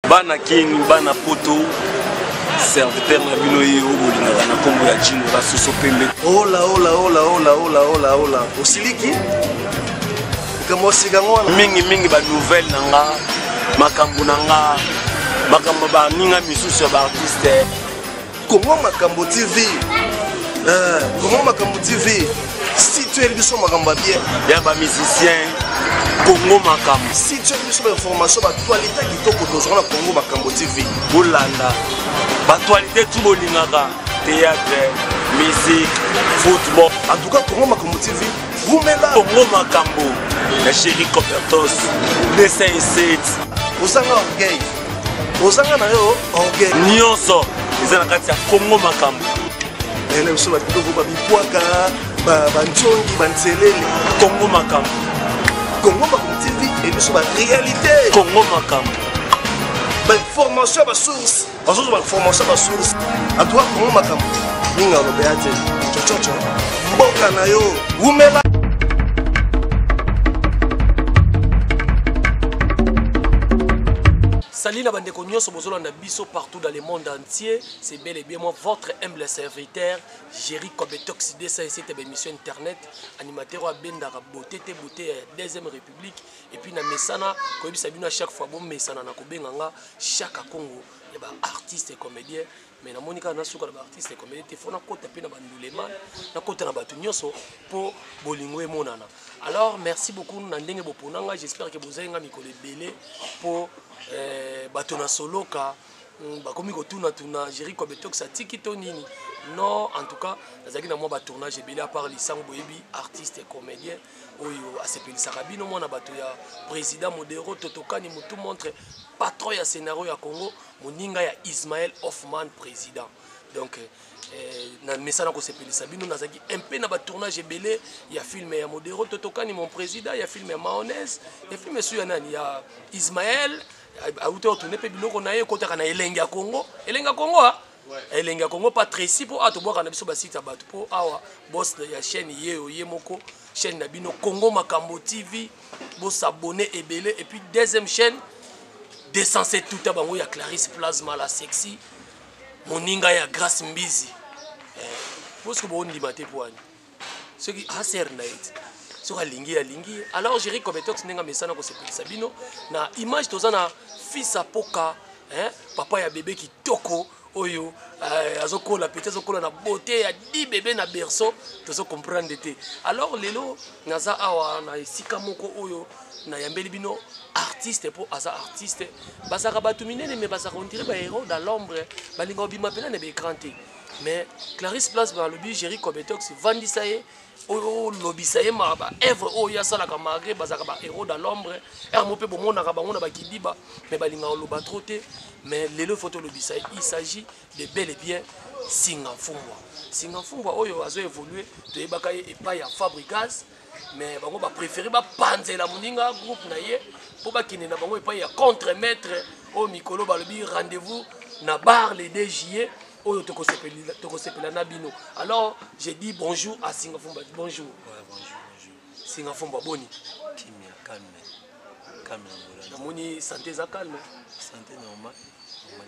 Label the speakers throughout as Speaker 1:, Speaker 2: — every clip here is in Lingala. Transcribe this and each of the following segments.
Speaker 1: Bana King, Bana Poto, serviteur na bino yo bolinga na kombo ya Jino la soso pembe.
Speaker 2: Ola. Osiliki? Kamo sigango
Speaker 1: mingi ba nouvelle nanga, makambo nanga, makambo ba ninga misusu ba artiste.
Speaker 2: Comment Makambo TV? Comment Makambo TV? Si tu es biso makambo bien,
Speaker 1: ya ba musicien Congo Makambo.
Speaker 2: si tu es biso ba information ba actualité kitoko tozona Congo Makambo TV.
Speaker 1: Bolanda. Ba actualité tout bolingaka, théâtre, musique, football.
Speaker 2: En tout cas Congo Makambo TV, vous mettez là.
Speaker 1: Congo Makambo. La chérie Copertos, dessin et 7.
Speaker 2: Osanga orgueil. Osanga na yo orgueil.
Speaker 1: Nyonso, ils ont kati ya Congo Makambo.
Speaker 2: Elle est sur la vidéo ba bikwaka, ba nchongi, ba nselele.
Speaker 1: Congo Makambo.
Speaker 2: Congo Makambo TV et sur la réalité.
Speaker 1: Congo Makambo.
Speaker 2: Ba information ba source. Ba information ba source. En tout cas Congo Makambo. Ninga lo beate. Chochocho. Mboka na yo. Umela.
Speaker 3: Salut la bande cognos, Bozolanda Bisso partout dans le monde entier. C'est bel et bien moi, votre humble serviteur, Jerry Kobetox, de cette émission internet, animateur à Bendara Beauté, Deuxième République. Et puis, na Messana, comme à chaque fois, bon Messana, na Kobenganga, chaque Congo, il y a artiste et comédien. Mais na Monica, na souka na artiste et comédien, il faut na côté pe na bandouleman, na côté na batunyoso pour bolingo et monana. Alors, merci beaucoup, Nandenge Boponanga. J'espère que vous avez un micro belé pour batona soloka bakomi kotuna tuna Jerry Kobetox atiki to nini. Non, en tout cas nazaki na moi ba tournage ebele à part Lisango Boyebi artiste et comédien oyo asepelisaka bino mwana bato ya président modero totokani mutu montre patron ya scénario ya Congo moninga ya Ismaël Hoffman président. Donc na mesana ko sepelisa bino nazaki un peu na ba tournage ebele ya film ya modero totokani mon président ya film ya mayonnaise ya film sur ya nani ya Ismaël auto tourner pe biloko na ye kotaka na elenga Congo ha elenga Congo pas Tracy pour atoboka na biso ba site bato po awa boss ya chaîne ye moko chaîne na bino Congo Makambo TV bo s'abonner ebele et puis deuxième chaîne descensé tout à bango ya Clarisse Plasma la sexy moninga ya Grace Mbizi parce que bon ndimate poani ce qui a ser night sur alingi alors Jerry Kobetox nenga mesana ko sepelisa bino na image tozana fils apoka papa ya bébé kitoko oyo azokola peut-être azokola na beauté ya 10 bébés na berceau tozo comprendre té alors lelo naza awa na esika moko oyo na yambeli bino artiste pour asa artiste basaka batu minene mais basaka on dirait ba héros dans l'ombre balinga obima pena na be écranté mais Clarisse Place ba lobi Jerry Kobetox vandi ça y o lobisa ye maba œuvre o ya sala ka magre basaka ba héros dans l'ombre mo pe bomona ka bango na ba kidiba mais balinga loba trop té mais lelo photo lobisa il s'agit de bel et bien Singa Mfungwa oyo azo évoluer to yebaka ye epa ya Fabrigas mais bango ba préférer ba panzela moninga groupe na ye pour ba kine na bango epa ya contre-maître au mikolo ba lobi rendez-vous na bar le 2 juillet oyo tokosepela na bino. Alors j'ai dit bonjour à Singa Mfungwa. Bonjour.
Speaker 4: Ouais, bonjour.
Speaker 3: Singa Mfungwa boni.
Speaker 4: Kimia calme.
Speaker 3: Namoni santé za calme.
Speaker 4: Santé normal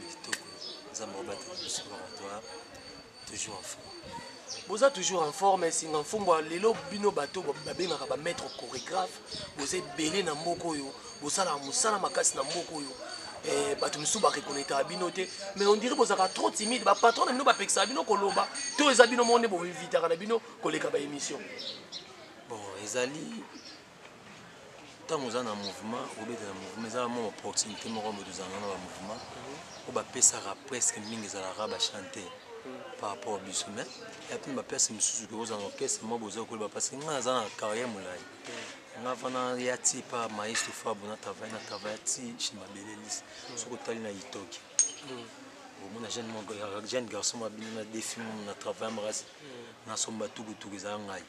Speaker 4: kitoko. Nzambo battu sur laboratoire. Toujours en forme.
Speaker 3: Vous êtes toujours en forme, mais Singa Mfungwa lelo bino bato babengaka ba maître chorégraphe. Vous êtes belé na mboko yo. Vous sala musala makasi na mboko yo. Bato misu ba reconnaître bino te mais on dirait vous êtes trop timide ba patron na bino ba peksa bino koloba to eza bino monde bo inviter na bino koleka ba émission.
Speaker 4: Bon, ezali tant nous en un mouvement ou bien un mouvement mais vraiment opportunité moko mo duzanga na ba mouvement ou ba pesa presque mingi za la raba chanter par rapport au bisoumet et puis ba pesa misusu ko za orchestre mo bozo ko ba parce que nga za na carrière mulai nga fana ya ti pa maestro Fabo na travail ti chima belelis soko tali na itoki bon na jeune garçon ma bino na défi na travail marasi na somba tuku za ngai.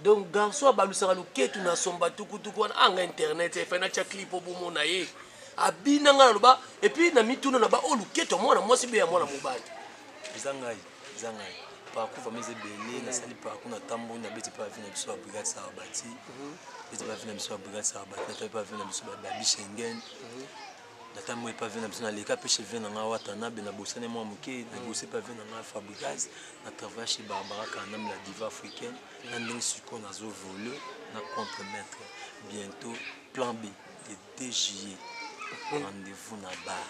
Speaker 3: Donc garçon balusaka luketu na somba tuku wana anga internet e fana cha clip obumo na ye abina nga loba et puis na mituna na ba o luketu mwana mwasi be ya mwana mobali
Speaker 4: zangai par coup famille belé na sali par coup na tambo na beti pa vina biso brigade Sarabati beti pa vina biso brigade Sarabati na pas vina biso ba Schengen Data moi pas venir na leka pe chez venir na Watanabe na bosane moi muke na bosser pas venir na Fabregas na travailler chez Barbara Kanam la diva africaine na ndenge siko na zo voler na contre-maître bientôt plan B le 2 juillet rendez-vous na bar.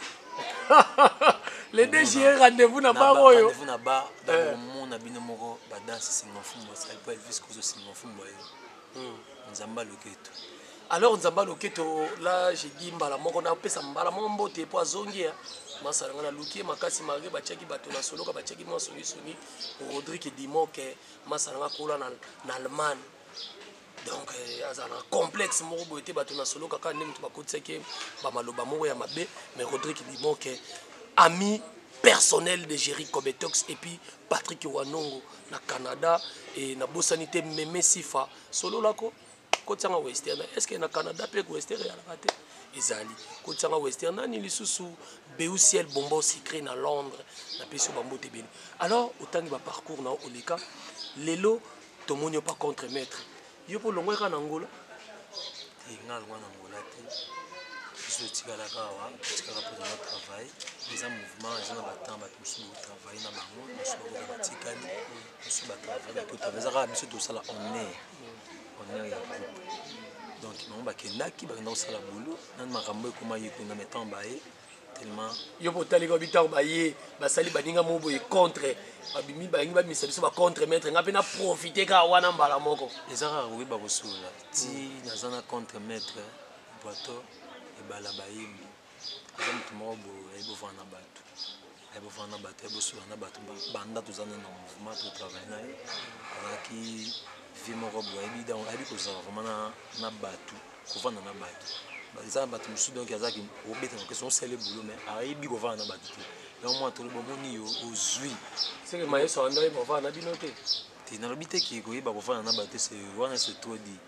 Speaker 3: Le 2 juillet rendez-vous na bar oyo.
Speaker 4: Rendez-vous na bar dans mon abino moko ba danse singa fumba ça peut Elvis Kozo singa fumba yo. Nzamba loketo.
Speaker 3: Alors Nzamba Loketo, là j'ai dit mbala moko na pesa mbala mombo te po azongi masala ngana luki makasi marge bachaki bato na solo ka bachaki mo soni Rodrigue Dimo ke masala nga kola na Allemagne. Donc azana complexe moko boete bato na solo kaka ndenge to bakotseke ba maloba moko ya mabe mais Rodrigue Dimo ke ami personnel de Jerry Kobetox et puis Patrick Wanongo na Canada et na bosanité Meme Sifa solo lako Kotsanga Western, est-ce que na Canada peut Western ya la raté ezali Kotsanga Western ni lisusu Beusiel Bombo secret na Londres na peso bambo tebeli. Alors autant ba parcours na oleka lelo tomonyo pas contre maître yo po longwe kana Angola
Speaker 4: et ngal wana Angola te je tigala kawa tigala pour notre travail les mouvements ils ont ba temps ba tout travail na bango na so ba tikali so ba travail ko tabezaka biso to sala on est ya groupe donc on va kendaki ba dans sala boulot nan makambo ekoma yiko na metant bae tellement
Speaker 3: yo potali ko bitao baye basali baninga mobo e contre babimi ba ngi ba misa biso ba contre maître ngape na profiter ka wana mbala moko
Speaker 4: ezaka ko ba kosula ti nazana contre maître boato e bala bayimbi azam tumobo e bo vana batu e bo vana batu e bo sula na batu banda tuzana na mouvement to travail na qui vie moko boye bidon abi ko za vraiment na batu ko vana na batu bazana batu musu donc azaki obeta na question c'est le boulot mais aibi ko vana na batu et au moins tout le bon ni ozui
Speaker 3: c'est que maïs on doit ko vana binote
Speaker 4: ti na lobite ki ko iba ko vana na batu c'est wana c'est trop dit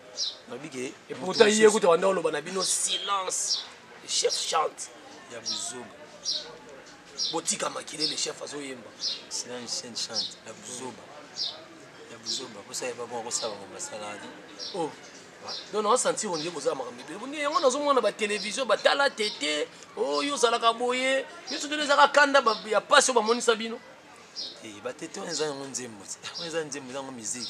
Speaker 4: na bige
Speaker 3: et pourtant hier ko to wanda lo bana bino silence le chef chante
Speaker 4: ya buzoba
Speaker 3: botika makile le chef azo yemba
Speaker 4: silence chante la buzoba Buzoba, vous savez pas comment ça va me salade.
Speaker 3: Oh, donc on sentit on dit que ça m'a mis. On dit on a zoomé na ba télévision, ba tala tété. Oh yo sala ka boye. Yo tout les aka kanda ba ya passe ba moni sabino.
Speaker 4: Ba tété on za nzembo. On za nzembo za musique.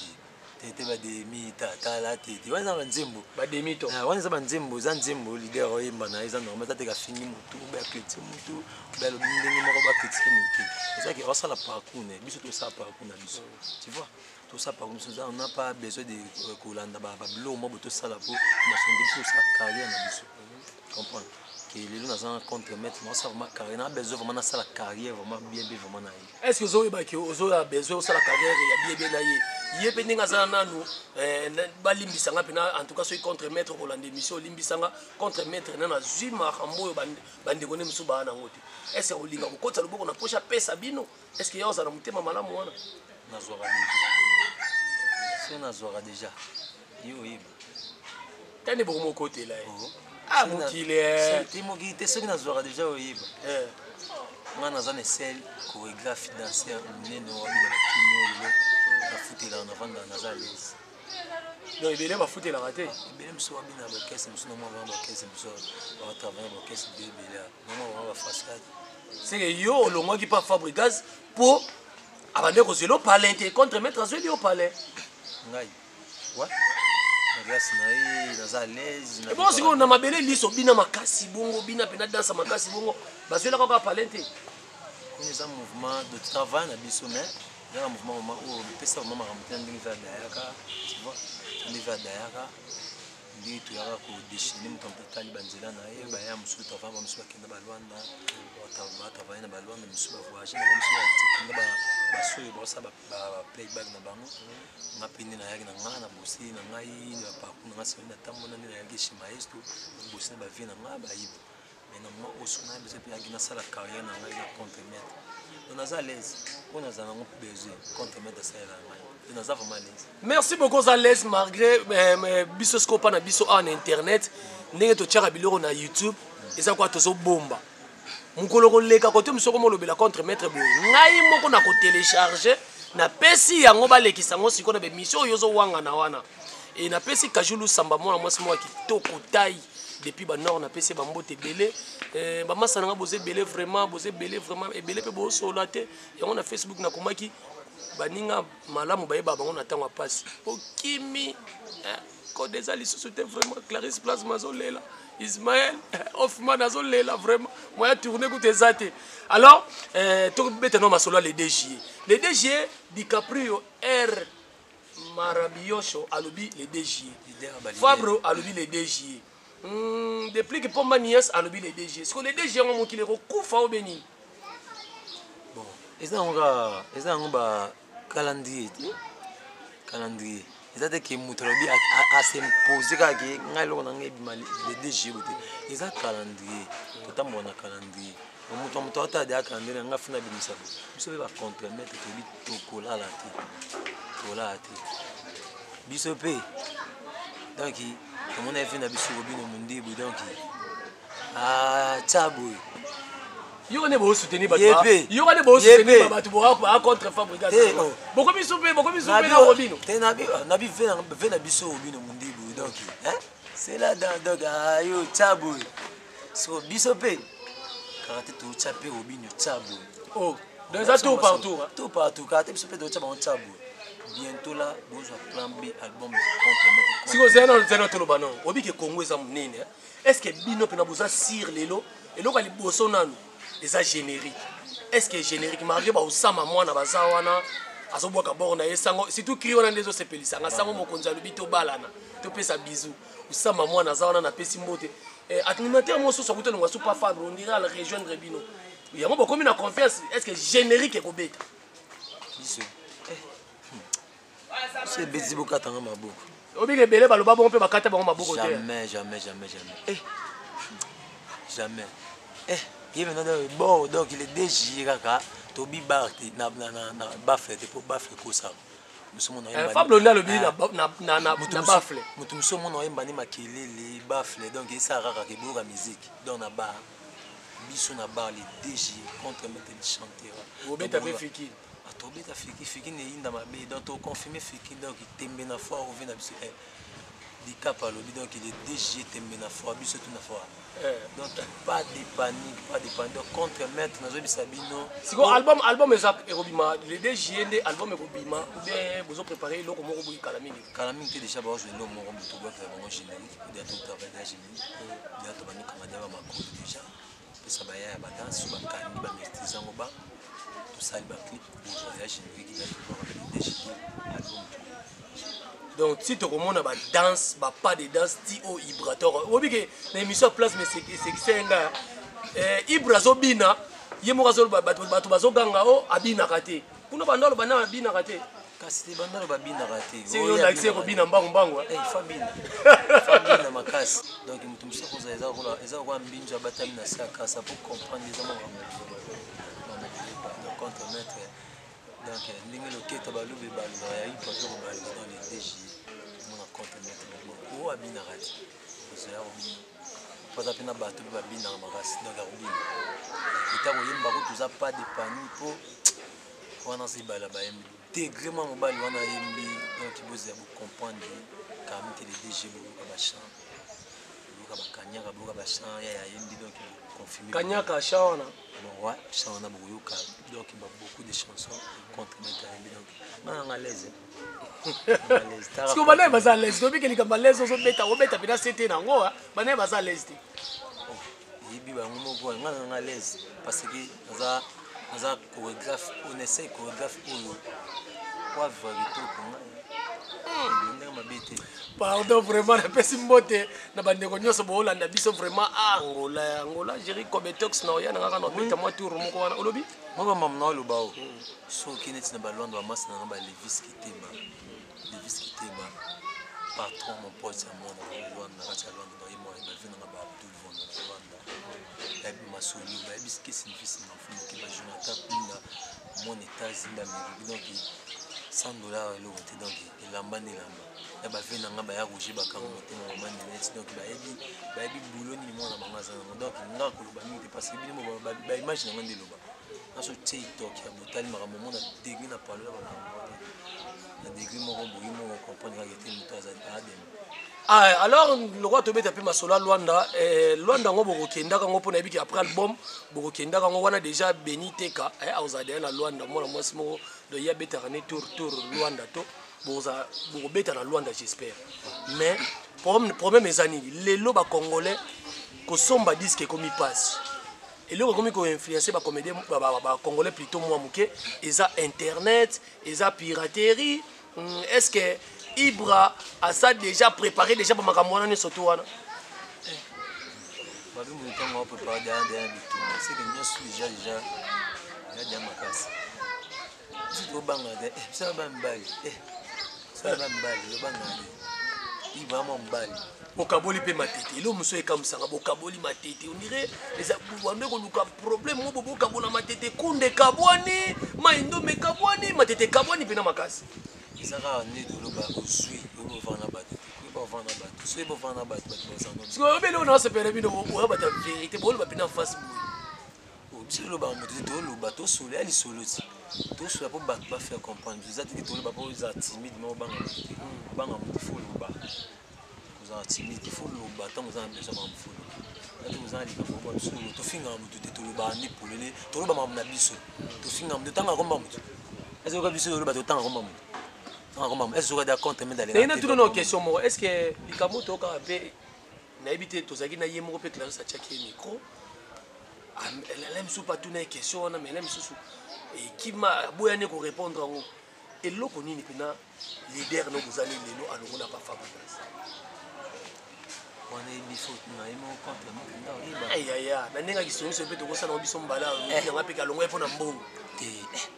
Speaker 4: Tété ba de mita tala tété. On za nzembo. Ba de mito. On za nzembo za nzembo leader oyemba na eza normal tata ka fini mutu ba petit mutu. Ba lo ndenge moko ba petit mutu. C'est ça qui ça la parcours né. Biso tout ça parcours na biso. Tu vois? Tout ça par contre on n'a pas besoin de kolanda ba blo mo boto sala pour na ça carrière na biso comprendre que les gens dans un contre mettre moi ça vraiment carrière na besoin vraiment na sala carrière vraiment bien vraiment na
Speaker 3: est-ce que vous avez besoin de la carrière ya bien na ye pe ninga za nanu ba limbisanga pena en tout cas ce contre mettre kolanda émission limbisanga contre mettre na zima rambo bande kone musu ba na ngoti est-ce que olinga ko kota loboko na pocha pesa bino est-ce que yaza na mutema malamu wana
Speaker 4: na zora c'est na zora déjà yo yeba
Speaker 3: tane bo mo côté là ah mon killer
Speaker 4: c'est mo qui te c'est na zora déjà yo yeba ngana za ne sel chorégraphe danseur nene wa bila kinyo na futela na vanda na za les
Speaker 3: non il est pas foutu la raté
Speaker 4: il me soit bien avec caisse me soit moi avec caisse me soit on travaille avec caisse de bela non va façade
Speaker 3: c'est que yo lo moi qui pas Fabregas pour abande ko zelo palais contre mettre à zelo palais
Speaker 4: ngai ouais grâce na na za l'aise
Speaker 3: na bon siko na mabele liso bina makasi bongo bina pena dansa makasi bongo bazela ko palais te
Speaker 4: kuni za mouvement de travail na biso mais il y a un mouvement où pesa mama ramtana ndingi va dayaka tu vois ndingi va dayaka ndingi tu yaka ko déchirer muto mpetali banzela na ye ba ya musu to vamba musu bakenda balwanda travailler na balwanda musu ba voyager na musu ba tikenda ba soyo ba sa ba playback na bango nga pindi na yaki na nga na bosi na ngai na paku na ngasi na tambo na na yaki shimaesto bosi na ba vie na nga ba yiba mais na moi osuna besoin pe yaki na sala carrière na ngai na contre mettre on a à l'aise on a un besoin contre mettre ça là on a vraiment à l'aise
Speaker 3: merci beaucoup à l'aise malgré biso scope na biso en internet ndenge to tchaka biloko na YouTube eza kwa tozo bomba mukolo ko leka ko te musoko mo lobela contre mettre bo ngai moko na ko télécharger na pesi yango balekisa ngo siko na be mission yozo wanga na wana et na pesi Kajulu Samba mona mwasi mwa kitoko tai depuis banord na pc bambote belé bamasa nanga boze belé vraiment et belé pe bo sola te yango na Facebook na komaki baninga malamu bayeba bango na tango passe okimi ko déjà lisusu te vraiment Clarisse Place mazolela Ismaël Hoffman azolela vraiment moya tourner ko tezate alors to betano masolo les DG DiCaprio R Marabiosho alobi les DG Fabro alobi les DG depuis que Pomba Nias alobi les DG est-ce que les DG ont mon qui les recouffa au Bénin
Speaker 4: bon eza ngomba calendrier eza que mutalobi a s'imposer ka ke ngai lo na ngai bimali les DG bote eza calendrier totambo na calendrier mutu ata de calendrier nga funa bimisa biso be ba compromettre to bi tokola la te biso pe donc comme on a vu na biso bino mundibu donc tchaboy
Speaker 3: yo ne bo soutenir bato yo ne bo soutenir bato bo contre Fabregas beaucoup mi soupe na Robino
Speaker 4: te na bi ve na biso Robino mundibu donc c'est là donc yo tchaboy so biso pe karaté to tchaper Robino tchaboy
Speaker 3: oh dans ça tout partout
Speaker 4: karaté biso pe to tchaper tchaboy bientôt là bonjour plan B album contre
Speaker 3: si vous êtes dans notre banon obi ke Congo za munene est-ce que bino pe na boza sir lelo eloko ali boso nanu eza générique est-ce que générique marqué ba osama mwana bazawana azobwaka borna yesango surtout krio na ndezo sepelisa nga sango mokonza lobi to balana to pesa bisou osama mwana zawana na pesi mbote animateur mo so so kuto ngwa super Fabre on dirait à rejoindre bino yango bokomi na confiance est-ce que générique ekobeta
Speaker 4: biso c'est bezibo katanga maboko
Speaker 3: obi ke belé baloba bon pe bakata bango maboko te
Speaker 4: jamais il y a bon donc il est déjà kaka to bi barti na bafle te pour bafle ko ça nous sommes on
Speaker 3: Fable na lobi na bafle
Speaker 4: mutu nous sommes on yemba ni makelele bafle donc ça raka ke boka musique dans na bar biso na bar les DJ contre mettre chanter
Speaker 3: obeta pe fiki
Speaker 4: atobeta fiki ne inda mabe donc to confirmer fiki donc tembe na fois on vient na biso DiCap à l'objet donc il est DG tembe na fois biso tout na fois donc pas de panique donc contre mettre na zobi sabino
Speaker 3: siko album ezak erobima les DG ndé album erobima ou bien vous préparer loko moko boyi
Speaker 4: kalamini te déjà ba jouer lo moko muto ba faire mon générique de tout travail générique de to bani kamada ba mako déjà pesa ba ya ba danse ba kani ba maîtriser ngo ba tout ça ba clip pour la générique de DG album.
Speaker 3: Donc si tu remontes à danse, pas de danse, Tio Ibrator. Obi que l'émission place mais c'est un gars. Ibrazo bina, yemorazo batu bazo ganga o abina kate. Kuna bandalo bana abina kate.
Speaker 4: Kasi bandalo babina kate.
Speaker 3: C'est on accès ko bina mbango.
Speaker 4: Fabina makasi. Donc mutu musakoza eza kwa mbinja batami na saka ça pour comprendre les hommes. Donc contre mettre donc ndenge loketa balube balwa ya ipato ko balwa dans les DG mon compte mettre o abina rati ozoya obina pas apena bato babina makasi donc obina eta ko yemba ko tuza pas de panique po wana zibala ba yembi dégrement mobali wana yembi donc boza bu comprendre quand les DG bu ka ba chant bu ka ba kanyaka bu ka ba chant ya yembi donc confirmer
Speaker 3: kanyaka chawana
Speaker 4: bon ouais chawana bu yoka donc il y a beaucoup de chansons contre Métaïbi donc man à l'aise
Speaker 3: parce que bana baza à l'aise dobi kelika malaise ozo beta pena c'était nango bana baza à l'aise
Speaker 4: yibi ba ngomoko ngana à l'aise parce que za chorégraphe on essaie chorégraphe pour vérité
Speaker 3: pardon vraiment na pesi mbote na bandeko nyonso boolanda biso vraiment Angola Jerry Kobetox na oya ngaka na beta moi tour moko wana olobi
Speaker 4: moi mamna lo bao so kineti na balwando amasa na ba Levis Kitema patron mon pote à moi na racha lwando na yimo na vina na ba Abdul Vondo na lwando ya masoli ba biski sinfisi na fumo ki ba Jonathan Pina mon état zinda mi donc $100 le wote donc ilamba ya ba vina nga ba ya rouge ba kango motema mama net donc ba yebi boulot ni mwana bangaza donc nga ko ba mi te parce que bino ba image na ngande loba na so TikTok ya botali makambo mona degré na parler ba na degré moko boyi moko comprendre que était muto azali adem
Speaker 3: Ah, alors le roi Tobé tapé Masola Luanda Luanda ngo bokenda kango pona biki après album bokenda kango wana déjà Beni Teka azade na Luanda mona mwasi moko do ya betara ne tour Luanda to boza bokobeta na Luanda j'espère mais problème ezani lelo ba congolais ko somba disque comme il passe et le comme ko influencer ba comédien ba congolais plutôt moi muke eza internet eza piraterie est-ce que Ibra a ça déjà préparé déjà pour ma camarade ne surtout wana.
Speaker 4: Babi mu tango préparé derrière bitu. C'est que nous sommes déjà déjà makasi. Si tu banga de ça va mbali. Ça va mbali, le banga. Ibra mo mbali.
Speaker 3: Bokaboli pe matete. Lo muso e comme ça, bokaboli matete. On dirait les abouande ko luka problème mo bokabola matete kunde kabwani, maindo me kabwani, matete kabwani pe na makasi.
Speaker 4: Saka ne dolo ba osui o vana ba ko ba vana ba so ba vana ba ba ça non
Speaker 3: si o belo na se permis no o ba ta vérité bolo ba pina face boy
Speaker 4: o dilo ba mo dolo ba to solo ali solo ti to solo ba ba faire comprendre vous êtes dolo ba po za timide mo ba nga mo fo lo ba vous êtes timide fo lo ba tant vous en besoin mo fo lo ati vous en li ba bo solo to finga mo to lo ba ni polele to lo ba ma na biso to finga mo tanga komba mo est-ce que biso lo ba to tanga komba mo est-ce que d'accord mais d'aller
Speaker 3: na tout nos questions mo est-ce que likamoto ka pe na habité tozaki na yemo pe classe à checker micro elle aime sous pas tout na question na mais elle aime sous et qui m'a boyane ko répondre en et loko nini pena leader no bozali lelo alongo na pas Fabregas
Speaker 4: on est biso na yemo contre mo
Speaker 3: aïe aïe aïe na nenga kisonyo se pe to ko sana biso mbala ni nga pe ka longo e na mbongo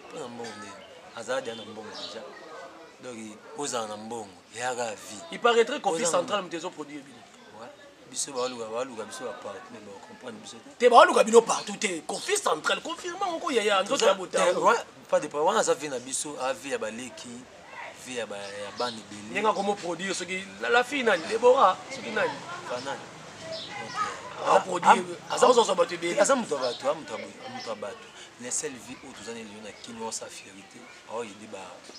Speaker 4: pour na mbongo azadi na mbongo déjà. Donc, aux en bon, il y a la vie.
Speaker 3: Il paraîtrait qu'au fils central, nous avons produit.
Speaker 4: Ouais. Biso ba luga biso ba partout, mais bon, comprendre biso.
Speaker 3: Te ba luga bino partout, te conflit central, confirmant encore il y a un autre abota.
Speaker 4: Ouais, pas de problème, ça vient na biso, avi ya baleki, vi ya ba bani beli.
Speaker 3: Nenga comment produire ce qui la fille nani, Deborah, ce qui nani.
Speaker 4: Banane.
Speaker 3: Ah produire, azazo so batu beli.
Speaker 4: Azamu to batu. Les seules vies où tous années liona qui nous sa fierté. Oh, il dit ba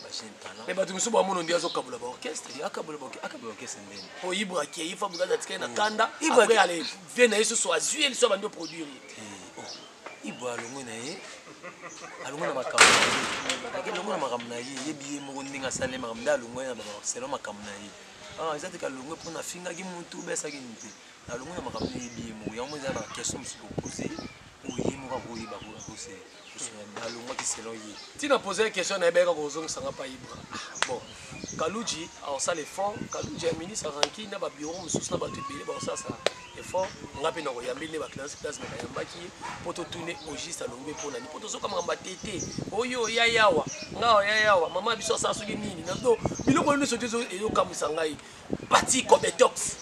Speaker 4: jeune talent.
Speaker 3: Mais batu muso ba mono ndia zo kabula ba orchestre.
Speaker 4: Akabula orchestre ndeni.
Speaker 3: O Ibra ki ifa bugaza tika na kanda. Après aller vient na yeso so azu elle so ba ndo produire.
Speaker 4: Oh. Ibra longo na ye. Alongo na makamna. Akeli longo na makamna ye, yebi mo ndinga sale makamna longo na ba selo makamna ye. Ah, ezati ka longo pona finga ki mutu besa ki nte. Alongo na makamna yebi mo ya mo za ba question se poser. Oui, moi oui, bah c'est alongo ki selon yi.
Speaker 3: Tu n'as posé une question na beka ko zonga sanga pa Ibra. Bon, Kaluji a ça l'effort, Kaluji a ministre ranki na ba bureau mususu na ba tebele ba ça effort ngapi na ko yambeli ba classe na yambaki poto tourner au juste alongo pona ni poto so kama tete oyo yayawa ngao yayawa mama biso sa soki nini na do biloko ni sote zo eyo kamisa ngai parti Cobetox.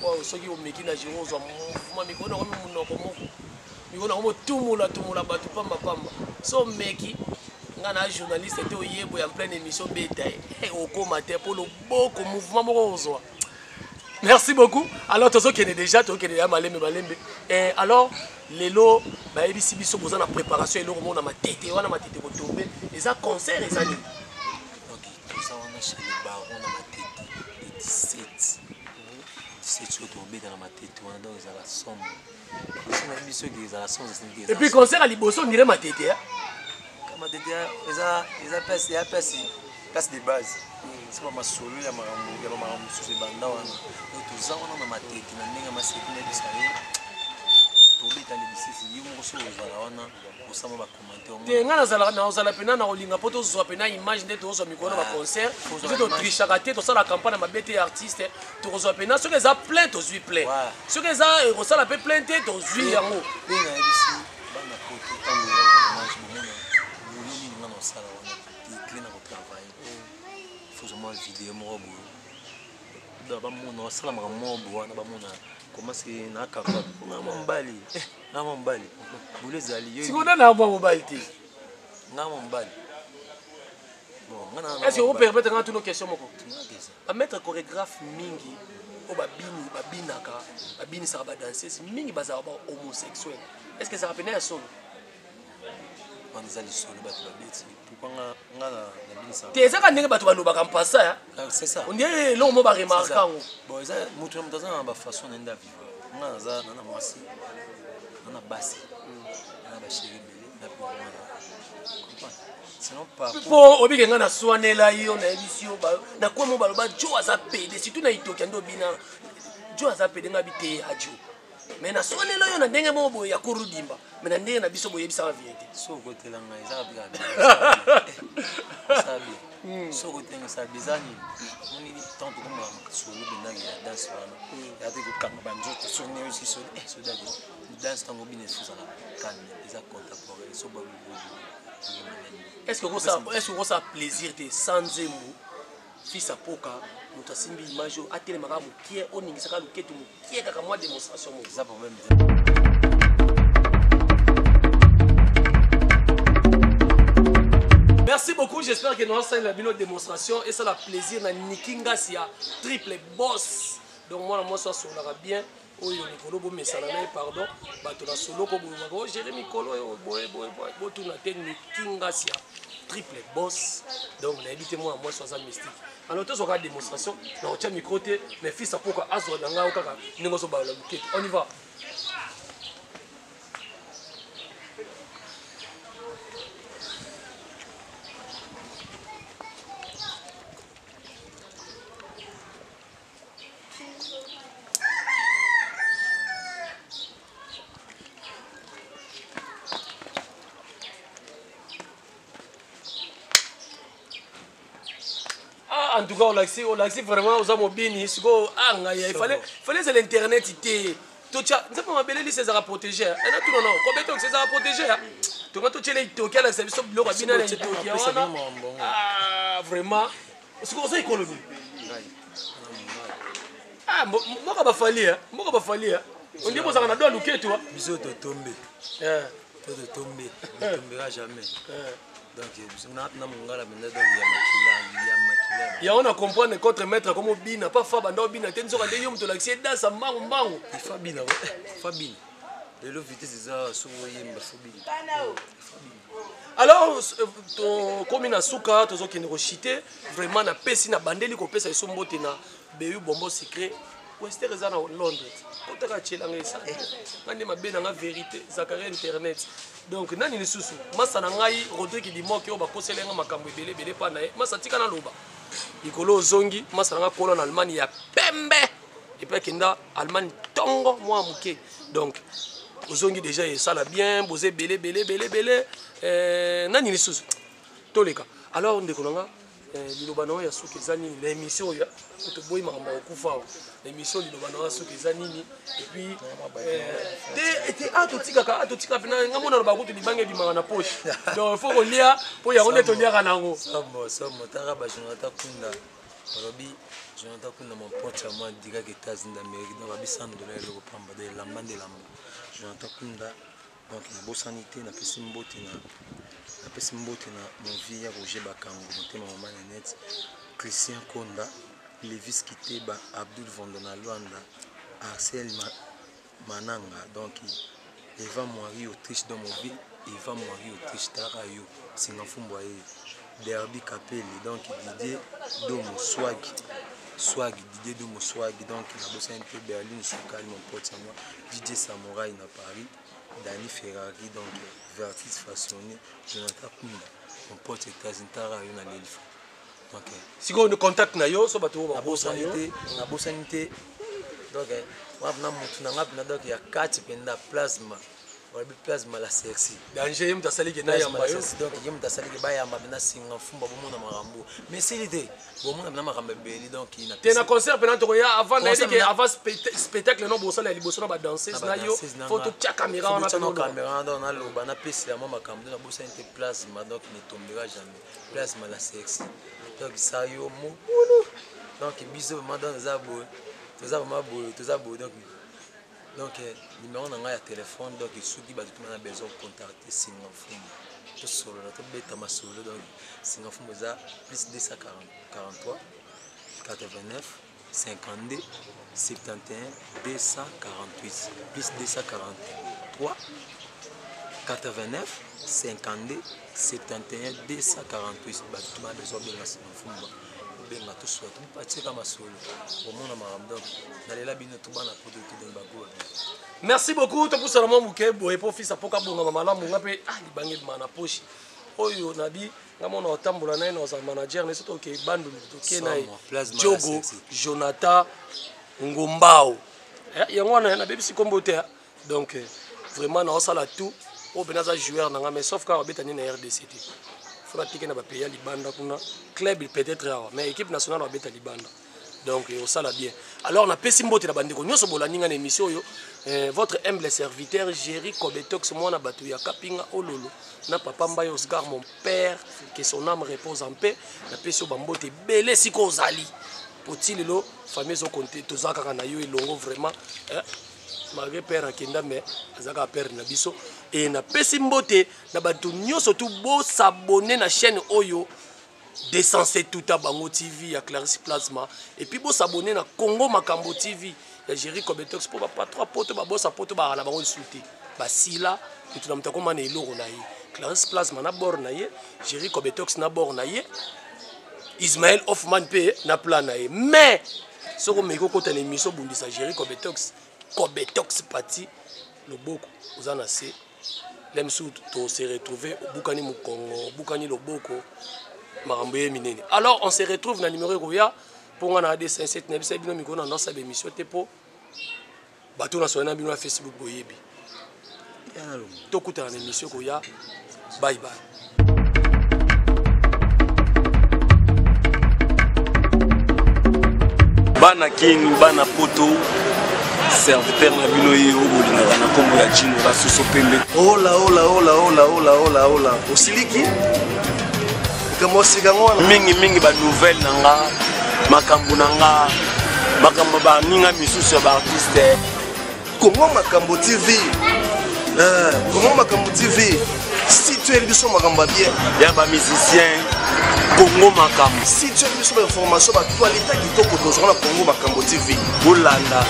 Speaker 3: Wow, soki o meki na jiro zo mo mikona ko munoko moko mikona ko tumula batu pamba so meki ngana journaliste te oyebo en pleine émission beta au commentaire pour le beaucoup mouvement moko ozwa. Merci beaucoup. Alors tozo kene déjà to kene ya malembe et alors lelo ba ebisi biso boza na préparation eloko mona matete wana matete ko tomber et ça concert et ça ni
Speaker 4: OK tout ça on a chez les barons na matete le 17 tu tomber dans la matete on a donc ça la somme.
Speaker 3: Et puis concert à Liboso on dirait matete
Speaker 4: comme matete eza place de base. C'est pas ma solo ya marambo sur les bandes wana. Donc tout ça on a matete na ndenge maseki na bisale. Tobi dans les 16 yi mo so za wana osama ba commenter.
Speaker 3: Te ngana zala pena na olinga poto zo pena image nde to zo mikolo ba concert. To trichaka te to sala campagne ma bete artiste to zo pena ce que ça plein to zui plein. Ce que ça ko sala pe plein te to zui yango.
Speaker 4: Pena ebisi bana poto tango ya image bomona. Loloni ngana osala wana ti clean na ko travailler. Faut moi vidéo mo bo. Da ba mona osala ma mo bo wana ba mona comment c'est na capable na mbali boule zali yo
Speaker 3: sikoda na ba mobile te
Speaker 4: na mbali bon ngana
Speaker 3: est-ce que vous permettez ngana tuno question moko ba mettre chorégraphe mingi o babini sa ba danser mingi baza ba homosexuel est-ce que ça rappelle un son
Speaker 4: wana eza lisolo bato babeti pourkui nga na binisa
Speaker 3: te ezaka ndenge bato balobaka mpasa ya
Speaker 4: c'est ça
Speaker 3: ondie eloko mo baremarke yango
Speaker 4: bon eza moto na moto aza na bafaçon na nde avivre nga naza nana mwasi nana basi nana basheri ebele na pemwana sinon
Speaker 3: mpo obike nga naswanela yo nayebisi yo nakwemo baloba jo aza pede surtout na itoki ande obina jo aza pede nga bite ajo mais naswanela yo na ndenge moko boye ya korudimba mais na ndenge na biso boyebisaka vérité
Speaker 4: so okotela ngai ezaka bika sabi so okotengisa bizani moni tant tokoma solo bendaki ya danse wana yate kokanga banzoto soki aussi sodaki danse ntango bina efusaka calme eza contemporain so
Speaker 3: est-ce que okosa plaisir te sans nzembo fils apoka moto asimbi image oyo atelemaka mokie oningisaka loketo mokie kaka mwa démonstration moko
Speaker 4: eza problème.
Speaker 3: Merci beaucoup, j'espère que nous allons faire une démonstration et ça la plaisir na Niki Ngasia triple boss. Donc moi ça sonera bien. Oh yo Nikolo bo mesala na pardon, bato na solo ko bo Jérémy Kolo boy tout na tête Niki Ngasia triple boss. Donc na évité moi ça mystique. Alors tous on regarde démonstration, na tient micro té mes fils à pourquoi azo danga o kaka ningo so ba la bouquet. On y va. En tout cas, on l'a vraiment aux hommes bini. Il fallait c'est l'internet. Tout ça, nous avons appelé ces arabes protégés. Et là, tout le monde, combien de ces arabes protégés? Tout le monde, tout le monde, tout le monde, ah, vraiment. C'est comme ça économie. Ah, moi, je vais fallir. On dit que ça va nous donner le toi.
Speaker 4: Bisous de tomber. Toi de tomber. Ne tombera jamais. Donc,
Speaker 3: il y a on a comprendre contre maître comme bina pas fa banda bina tenzo ka ndeyom to l'accès dans sa mbangu mbangu
Speaker 4: fabina fabina le lo vitesse za so yemba fabina
Speaker 3: alors to comme na suka to zo ki negochiter vraiment na pesi na bandeli ko pesa iso mbote na beyu bombo secret Wester za na Londres kotaka chelanga isa ngani mabena nga vérité zakari internet donc nani ni susu masa na ngai Rodrigue Dimoke oba koselenga makambo ebele bele pa na masa tika na loba ikolo zongi masa na nga kolo na Allemagne ya pembe et puis kenda Allemagne tongo moi muke donc ozongi déjà ça la bien bosé belé nani ni susu toleka alors ndekolanga liloba na ya suki ezani l'émission ya to boy makambo okufa l'émission liloba na suki ezani et puis totika pena ngamona loba kutu libange bimanga na poche donc faut qu'on lia pour ya on est tolia kanango
Speaker 4: somo tara ba Jonathan Kunda Robi Jonathan Kunda mon pote à moi diga que États-Unis d'Amérique dans ba $100 le pamba de lamba Jonathan Kunda donc na bosanité na pesimbote na mon vie ya Roger Bakango motema maman net Christian Konda Levis Kiteba Abdul Vondona Luanda Arcel Mananga donc Eva Moiri Autriche dans mon vie Eva Moiri Autriche Tarayo Singafumboye Derby Capelli donc Didier Domo Swag Didier Domo Swag donc na bossa un peu Berlin Soukali mon pote à moi Didier Samouraï na Paris Dani Ferrari donc Vertis façonné Jonathan Kunda mon pote États-Unis Tarayo na l'Elfa donc
Speaker 3: si on contact na yo so bato
Speaker 4: na bosanité donc wapna mutu na ngapna donc ya kati penda plasma wala plasma la sexy
Speaker 3: danger yem tasali ke na yamba yo
Speaker 4: donc yem tasali ke ba yamba bina singa fumba bomona marambo mais c'est l'idée bomona bina marambo beli donc ina
Speaker 3: tena concert pena to ya avant na que avant spectacle no bosala liboso na ba danseuse na yo photo tia caméra on a
Speaker 4: caméra dans na loba na pesi ya mama makambo na bosanité plasma donc ne tombera jamais plasma la sexy donc ça yo mo donc biso madame zabo tozabo donc numéro na nga ya téléphone donc soki bato tuna besoin de contacter Singafumbo to solo na to beta masolo donc Singafumbo za plus 243 89 52 71 248 plus 243 89 52 71 248 bato babezo benga mfumba benga to soit patika masolo omona maramdo nalela bino to bana poto to den bago.
Speaker 3: Merci beaucoup to pour seulement muke boye pour fils apoka bonga malamu ngape libangi mana poche oyo nabi ngamona otambola naye na manager ne soto ke bandu to ke naye Jogo Jonathan Ngombao yango na bebisi kombo te donc vraiment na osala tout au benaza joueur nanga mais sauf quand betani na RDC t faut attiquer na ba pays libanda kuna club peut-être mais équipe nationale va beta libanda donc au sala bien alors na pesi mbote na bandeko nyoso bolandinga na émission yo votre humble serviteur Jerry Kobetox mwana batu ya Kapinga Ololo na papa Mbaye Oscar mon père que son âme repose en paix na pesi bambote belé siko ozali potilelo famille zo compter tozaka na yo elongo vraiment malgré père akenda mais azaka père na biso et na pesi mbote na batu nyoso tout beau s'abonner na chaîne oyo Descensé tout à Bango TV à Clarisse Plasma et puis beau s'abonner na Congo Makambo TV ya Jerry Kobetox pour pas trois potes ba bossa pote ba na bango insulter ba sila et tout na mtako mana eloro na ye Clarisse Plasma na bor na ye Jerry Kobetox na bor na ye Ismaël Hoffman pe na plan na ye mais ce qu'on me côté l'émission bundisa Jerry Kobetox parti le boko uzana se l'aime sous to se retrouver au Bukani Mukongo Bukani Loboko Maramboye Minene. Alors on se retrouve dans le numéro Roya pour on a des 57 nebisa bino mikona dans sa émission tepo bato na soina bino na Facebook boyebi. To kuta na émission Roya. Bye bye.
Speaker 1: Bana king bana poto serviteur na bino ye obolinga na kombo ya Jino basuso pembe.
Speaker 2: Hola. Osiliki?
Speaker 1: Mingi ba nouvelle nanga makambo nanga makambo ba ninga misusu ya ba artiste
Speaker 2: Congo Makambo TV Congo Makambo TV si tu es biso makambo bien
Speaker 1: ya ba musicien Congo Makambo
Speaker 2: si tu es biso ba information ba actualité kitoko tozona na Congo Makambo TV
Speaker 1: bolanda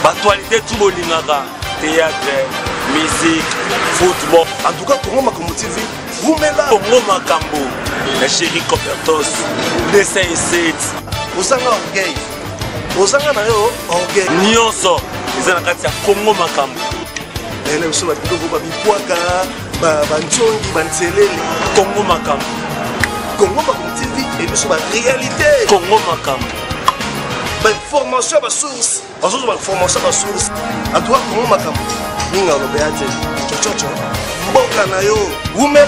Speaker 1: ba actualité tout bolingaka théâtre musique football
Speaker 2: en tout cas Congo Makambo TV vous mettez là
Speaker 1: Congo Makambo la Jerry Kobetox dessin et set
Speaker 2: osanga orgueil osanga na yo orgueil
Speaker 1: nyonso ezana kati ya Congo Makambo
Speaker 2: ene biso ba biloko ba bipwaka ba nchongi ba ntelele
Speaker 1: Congo Makambo
Speaker 2: TV et biso ba réalité
Speaker 1: Congo Makambo
Speaker 2: ba information ba source ba information ba source en tout cas Congo Makambo ninga lo beate chochocho mboka na yo umela